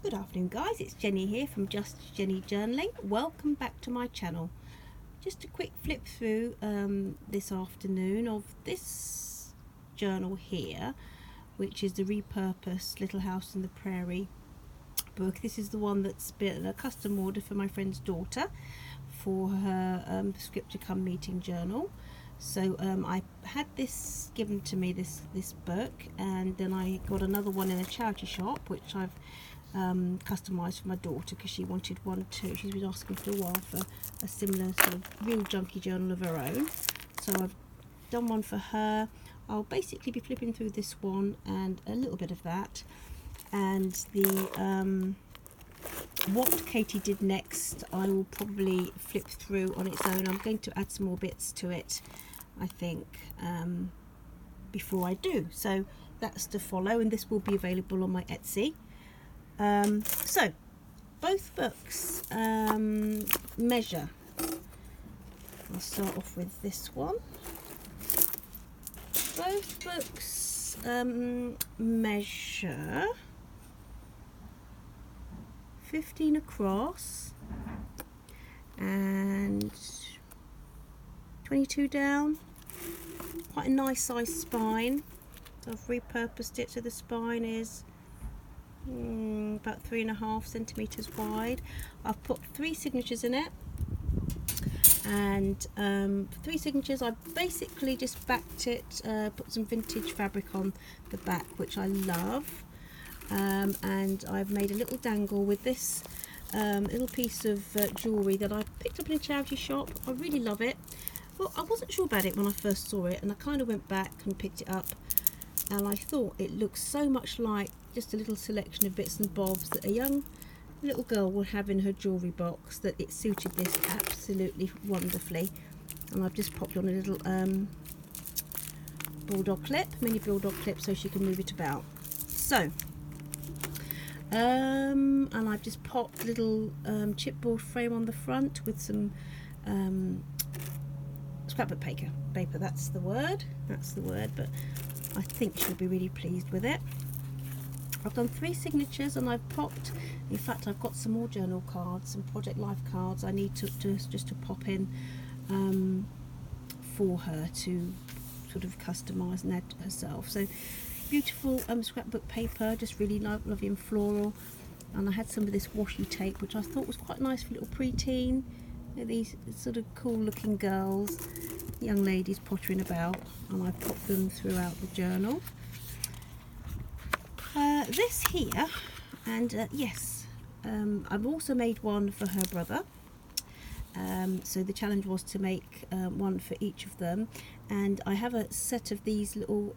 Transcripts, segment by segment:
Good afternoon guys, it's Jenny here from Just Jenny Journaling. Welcome back to my channel. Just a quick flip through this afternoon of this journal here, which is the Repurposed Little House in the Prairie book. This is the one that's been a custom order for my friend's daughter for her script to come meeting journal. So I had this given to me, this book, and then I got another one in a charity shop which I've customised for my daughter because she wanted one too. She's been asking for a while for a similar sort of real junky journal of her own, so I've done one for her. I'll basically be flipping through this one and a little bit of that, and the what Katie did next I will probably flip through on its own. I'm going to add some more bits to it, I think, before I do, so that's to follow, and this will be available on my Etsy. So both books measure. I'll start off with this one. Both books measure 15 across and 22 down. Quite a nice size spine. So I've repurposed it so the spine is about 3.5 centimeters wide. I've put 3 signatures in it, and 3 signatures. I basically just backed it, put some vintage fabric on the back, which I love, and I've made a little dangle with this little piece of jewellery that I picked up in a charity shop. I really love it. Well, I wasn't sure about it when I first saw it, and I kind of went back and picked it up, and I thought it looks so much like just a little selection of bits and bobs that a young little girl would have in her jewellery box, that it suited this absolutely wonderfully. And I've just popped on a little bulldog clip, mini bulldog clip, so she can move it about. So and I've just popped a little chipboard frame on the front with some scrapbook paper. That's the word, but I think she'll be really pleased with it. I've done 3 signatures, and I've popped, in fact I've got some more journal cards, some Project Life cards I need to just to pop in for her to sort of customise and add herself. So beautiful scrapbook paper, just really lovely and floral. And I had some of this washi tape which I thought was quite nice for little preteen. These sort of cool looking girls, young ladies pottering about, and I popped them throughout the journal. This here, and yes, I've also made one for her brother. So the challenge was to make one for each of them, and I have a set of these little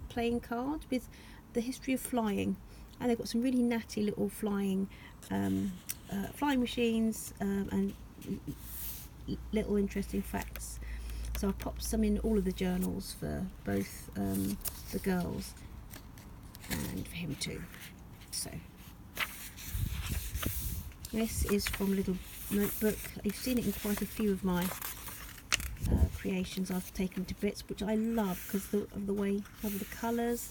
playing cards with the history of flying, and they've got some really natty little flying machines and little interesting facts. So I popped some in all of the journals for both the girls and for him too. So this is from a little notebook. You've seen it in quite a few of my creations. I've taken to bits, which I love because of the way of the colours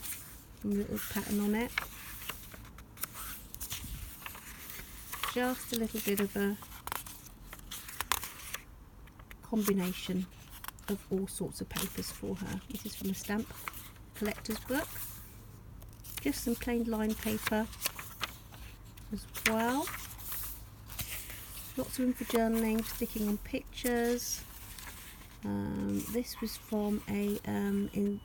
and the little pattern on it. Just a little bit of a combination of all sorts of papers for her. This is from a stamp collector's book. Just some plain line paper as well. Lots of room for journaling, sticking on pictures. This was from in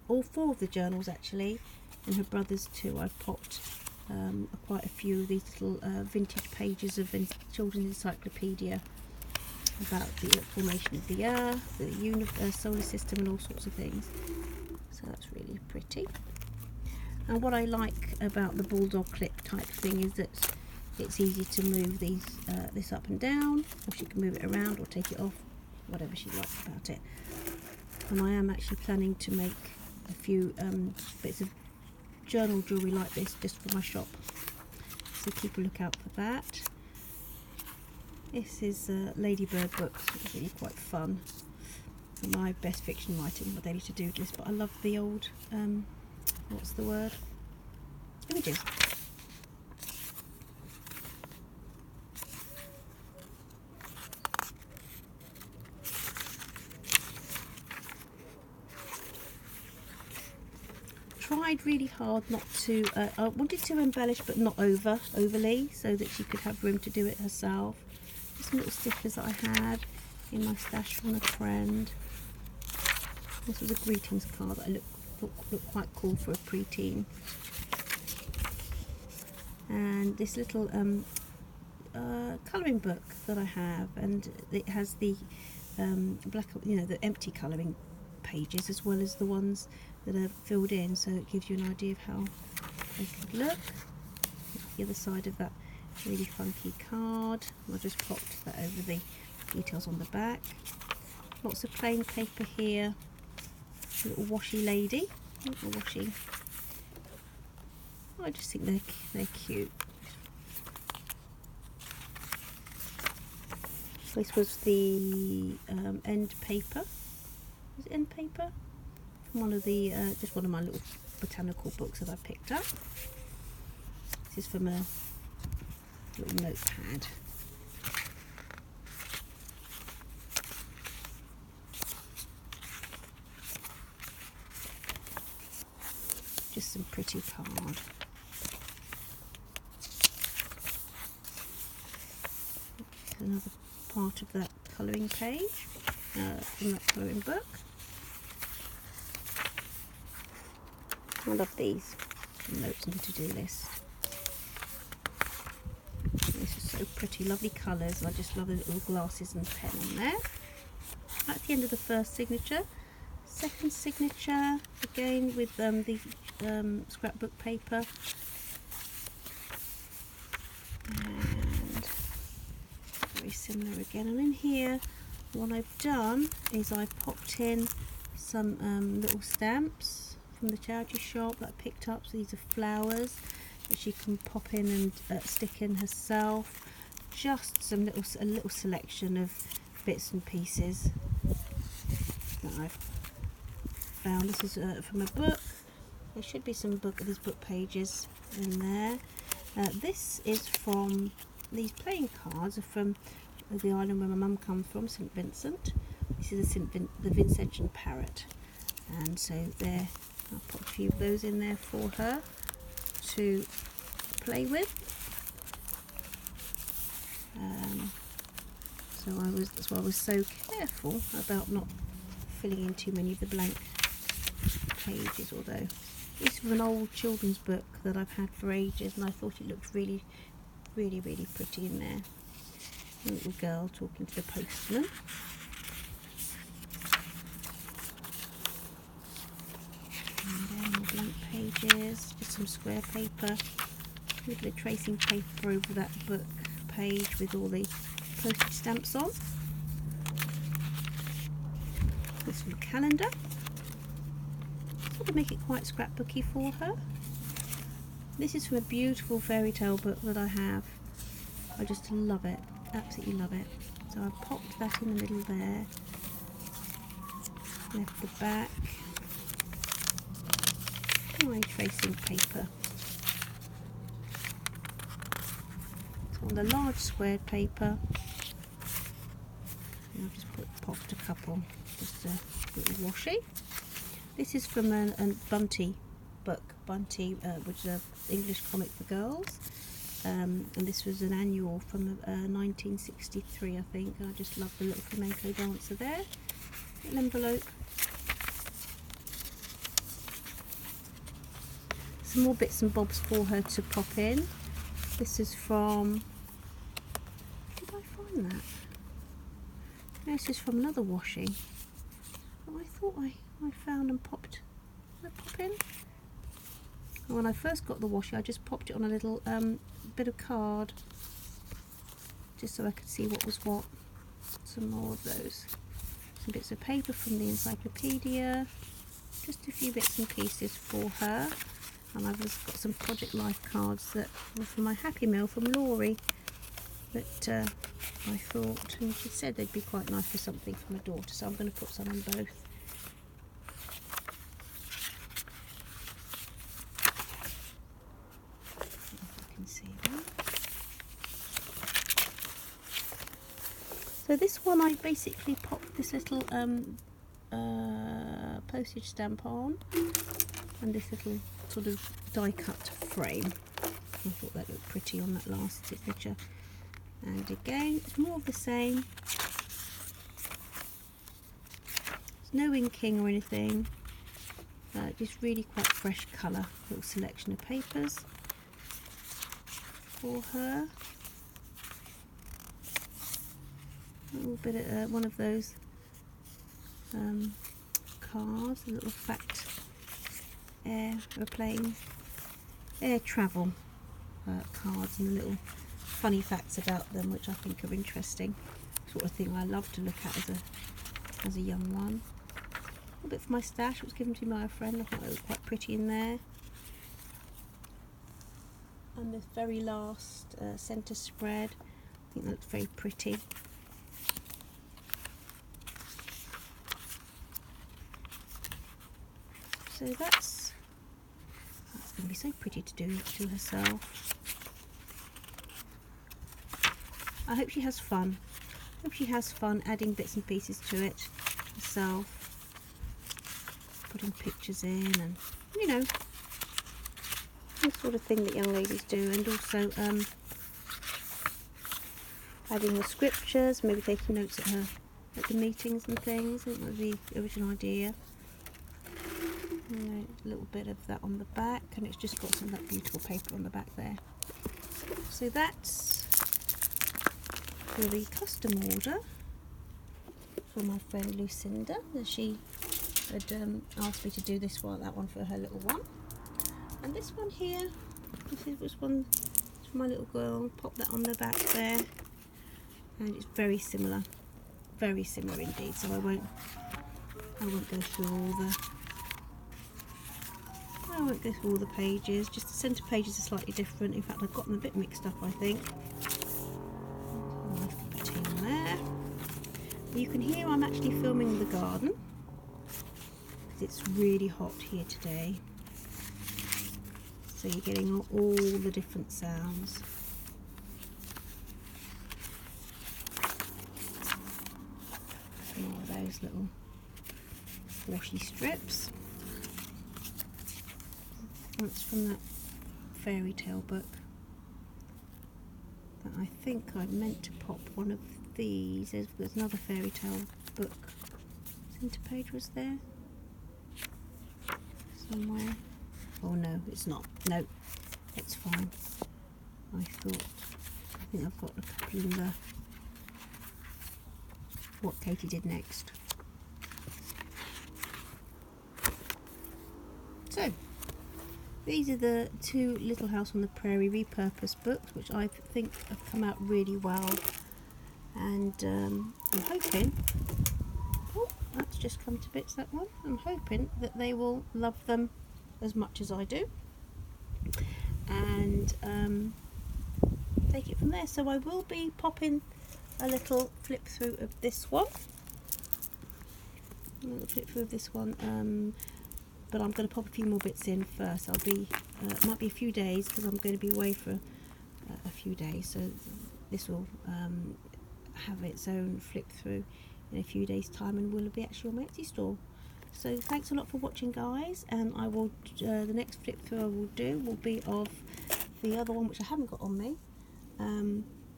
all 4 of the journals actually, and her brother's too. I popped quite a few of these little vintage pages of children's encyclopedia about the formation of the Earth, the solar system, and all sorts of things. So that's really pretty. And what I like about the bulldog clip type thing is that it's easy to move this up and down, or she can move it around or take it off, whatever she likes about it. And I am actually planning to make a few bits of journal jewellery like this just for my shop, so keep a look out for that. This is Ladybird books, which is really quite fun. For my best fiction writing, my daily to-do list, but I love the old what's the word? Images. tried really hard not to, I wanted to embellish but not overly, so that she could have room to do it herself. Some little stickers that I had in my stash from a friend. This was a greetings card that I looked quite cool for a preteen. And this little colouring book that I have, and it has the black, the empty colouring pages as well as the ones that are filled in, so it gives you an idea of how they could look. The other side of that really funky card. I just popped that over the details on the back. Lots of plain paper here. A little washi lady. Little washi. I just think they're cute. This was the end paper. Is it end paper? From one of the just one of my little botanical books that I picked up. This is from a little notepad. Just some pretty card. Another part of that colouring page from that colouring book. I love these notes and to-do list. This is so pretty, lovely colours. I just love the little glasses and pen on there. At the end of the first signature. Second signature, again with the scrapbook paper. And very similar again. And in here, what I've done is I popped in some little stamps from the charity shop that I picked up. So these are flowers that she can pop in and stick in herself. Just a little selection of bits and pieces that I've found. This is from a book. There should be some these book pages in there. This is from, these playing cards are from the island where my mum comes from, St Vincent. This is the Vincentian parrot, and so there, I'll put a few of those in there for her to play with. That's why I was so careful about not filling in too many of the blank pages, although this is from an old children's book that I've had for ages, and I thought it looked really pretty in there. A little girl talking to the postman. And then more blank pages, just some square paper, a little bit of tracing paper over that book page with all the postage stamps on. This little calendar. Sort of make it quite scrapbooky for her. This is from a beautiful fairy tale book that I have. I just love it, absolutely love it. So I popped that in the middle there. Left the back. My tracing paper. So on the large squared paper, and I've just popped a couple, just a little washi. This is from a Bunty book, which is an English comic for girls, and this was an annual from 1963, I think. I just love the little flamenco dancer there. Little envelope. Some more bits and bobs for her to pop in. This is from, did I find that? No, this is from another washi. Oh, I thought I found and popped. Did I pop in? And when I first got the washi, I just popped it on a little bit of card, just so I could see what was what. Some more of those. Some bits of paper from the encyclopedia. Just a few bits and pieces for her. And I've just got some Project Life cards that were from my Happy Meal from Laurie that I thought, and she said they'd be quite nice for something for my daughter, so I'm going to put some on both. If I can see that. So this one I basically popped this little postage stamp on. and this little sort of die cut frame. I thought that looked pretty on that last signature. And again, it's more of the same. There's no inking or anything. Just really quite fresh colour. Little selection of papers for her. A little bit of one of those cards, a little fact airplane air travel cards, and the little funny facts about them, which I think are interesting. Sort of thing I love to look at as a young one. A little bit for my stash. It was given to me by a friend. I thought it was quite pretty in there. And this very last centre spread, I think that looks very pretty. So that's going to be so pretty to do to herself. I hope she has fun. I hope she has fun adding bits and pieces to it herself, putting pictures in, and you know, the sort of thing that young ladies do, and also adding the scriptures, maybe taking notes at the meetings and things. I think that was the original idea. And a little bit of that on the back, and it's just got some of that beautiful paper on the back there. So that's for the custom order for my friend Lucinda. She had asked me to do this one, that one for her little one. And this one here, this was one for my little girl. Pop that on the back there, and it's very similar indeed. So I won't go through all the pages. Just the centre pages are slightly different. In fact, I've got them a bit mixed up, I think. Put it in there. You can hear I'm actually filming the garden because it's really hot here today. So you're getting all the different sounds. More of those little washy strips. That's from that fairy tale book that I think I meant to pop one of these. There's another fairy tale book. Centre page was there somewhere. Oh no, it's not. No, it's fine. I think I've got a couple in the What Katie Did Next. So these are the two Little House on the Prairie repurposed books, which I think have come out really well, and I'm hoping, oh, that's just come to bits, that one. I'm hoping that they will love them as much as I do, and take it from there. So I will be popping a little flip through of this one, but I'm going to pop a few more bits in first. I'll be, it might be a few days because I'm going to be away for a few days, so this will have its own flip through in a few days time, and will be actually on my Etsy store. So thanks a lot for watching, guys, and I will the next flip through I will do will be of the other one, which I haven't got on me,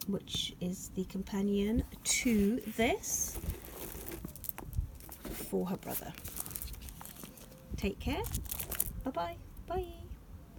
which is the companion to this for her brother. Take care. Bye-bye. Bye.